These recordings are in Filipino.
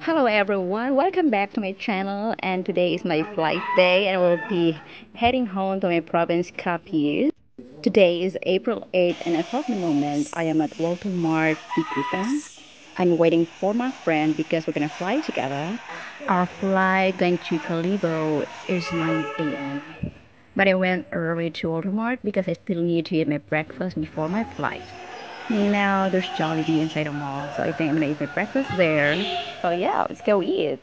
Hello everyone, welcome back to my channel, and today is my flight day and I will be heading home to my province Capiz. Today is April 8th and at the moment I am at Walter Mart Bikutan. I'm waiting for my friend because we're gonna fly together. Our flight going to Calibo is 9 a.m. But I went early to Walter Mart because I still need to eat my breakfast before my flight. Now there's Jollibee inside the mall, so I think I'm gonna eat my breakfast there. So yeah, let's go eat.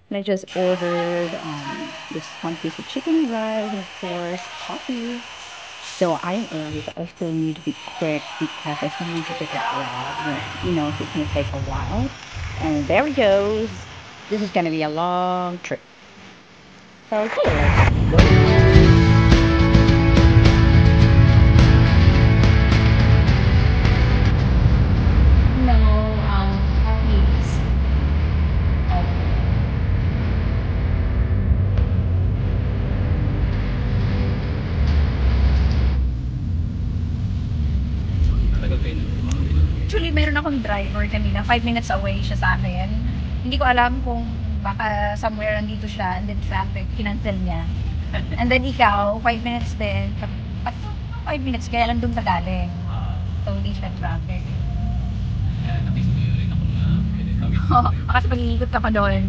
And I just ordered this one piece of chicken rice and of course coffee. So I am early, but I still need to be quick because I still need to get that route. You know, it's gonna take a while. And there it goes. This is gonna be a long trip. So okay, let's go. Actually, meron akong driver kanina. 5 minutes away siya sa akin. Hindi ko alam kung baka somewhere nandito siya and then traffic, kinancel niya. And then ikaw, 5 minutes din. At 5 minutes, kaya lang doon ka galing. So, hindi siya traffic. Oo, kasi pag-iikot ka pa doon.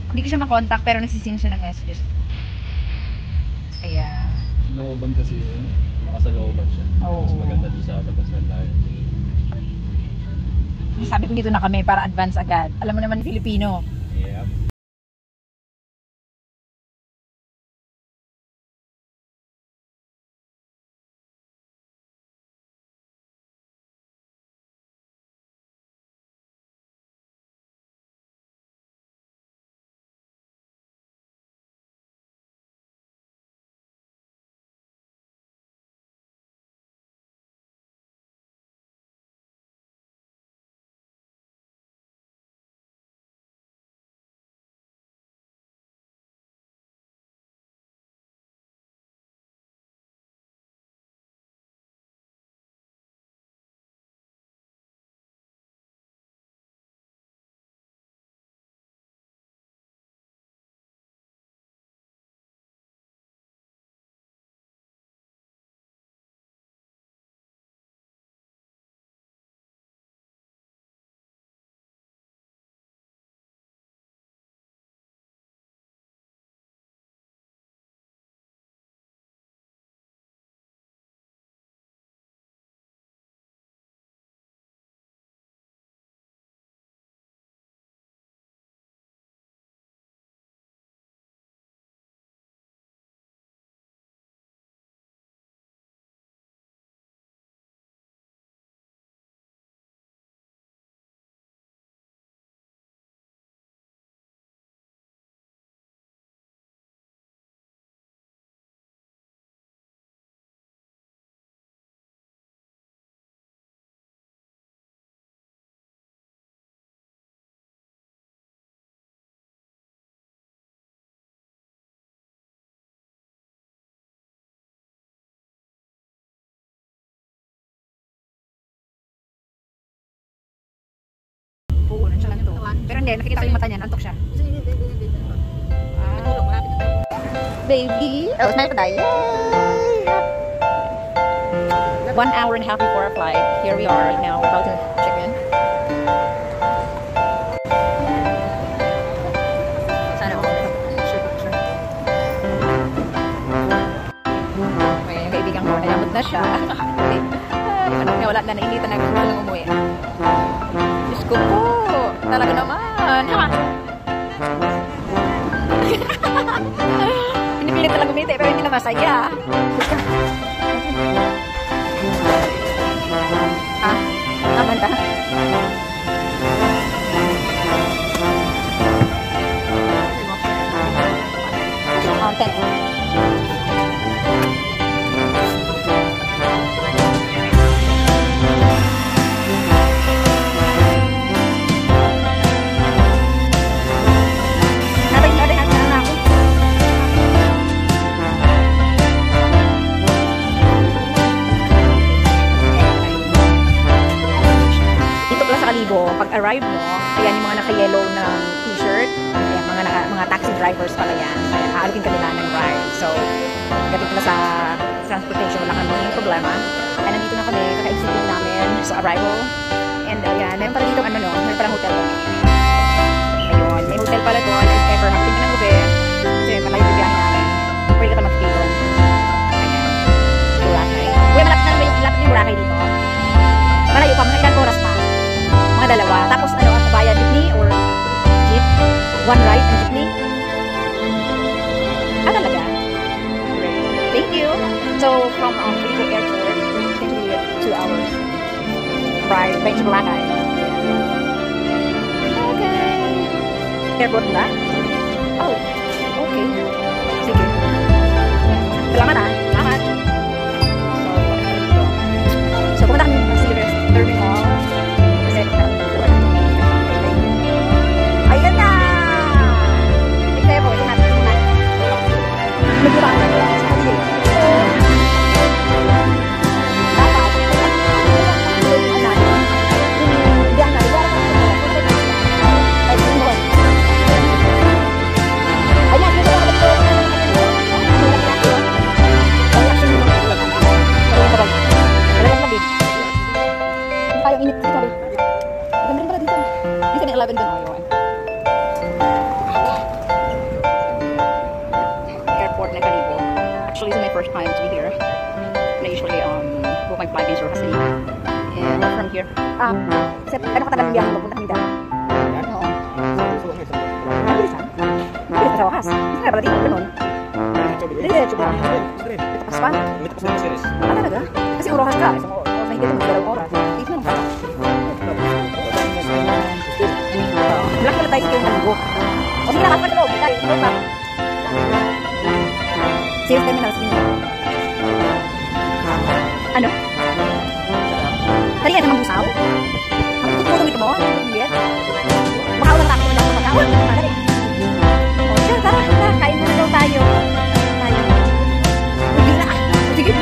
Hindi ko siya makontak pero nagsisend siya ng messages. Kaya... Looban kasi yun. Makasalooban siya. Oo. Mas maganda doon sa labas ng tayo. Sabi ko dito na kami para advance agad. Alam mo naman Filipino. Yep. Puunan siya lang ito. Pero hindi, nakikita ko yung mata niya, nantok siya. Baby, oh, nice day. 1 hour and a half before our flight. Here we are right now. We're about to check in. Sana ako. Sure. Okay, yung kaibigan ko, nayamot na siya. Yung anak niya wala na, nainitan na gusto lang umuwi. Diyos ko po, talaga naman. masaya. Ah, Amanda. Ten. Pag arrive mo, ayan yung mga naka-yellow ng t-shirt, ayan, mga taxi drivers pala yan. Ayan, aalukin ka nila ng ride. So, galing na sa transportation, wala kami problema. Ayan, nandito na kami, kaka-exit namin sa arrival. And ayan, meron pala dito, meron palang hotel doon. Ayun, may hotel pala doon, if ever hapin ka ng gabi, kasi malayo yung biyahe namin. Pwede ka pa mag-stay doon. Ayan, Boracay. Uy, malapit yung Boracay dito. Malayo pa, mga ilang oras pa. Mga dalawa. Tapos ang bayad, jeepney or jeep? One ride and jeepney? Talaga? Great. Thank you. So, from Vigo Airport, it's going to be 2 hours. Right, back to Boracay. Okay. Airport na? Oh, okay. Sige. Salamat ah. Salamat. So, pumunta kami sa Silver Terminal. Ayan na! Ito po, ito natin. Magdiba ka na. Kayang init dito. Ganda rin pala dito. Dito may 11 din. Airport na Calibo. Actually, it's my first time to be here. I usually book my flight in Sur Hasli. And from here. Ano katagal ng biyahe pupunta kami dyan? Oo. Bilisan. Bilis ka sa wakas. Bisa na pala dito. Ganun. Diretso ba? Ito pa. Talaga? Kasi oras ka. Isang oras na higit mo. Dalawang oras. Dito na lang. Black pala tayo sa yung naligo. O sige na, kapag loob. Tayo, loob ba? Sales terminal, sige na. Ano? Kalian naman busaw? Ang tutulong ito mo? Hindi. Baka ulang tayo lang sa pagkawan. Madali. O siya, tara. Kain muna daw tayo. Hindi na. Sige.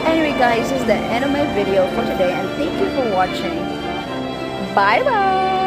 Anyway guys, this is the end of my video for today and thank you for watching. Bye bye!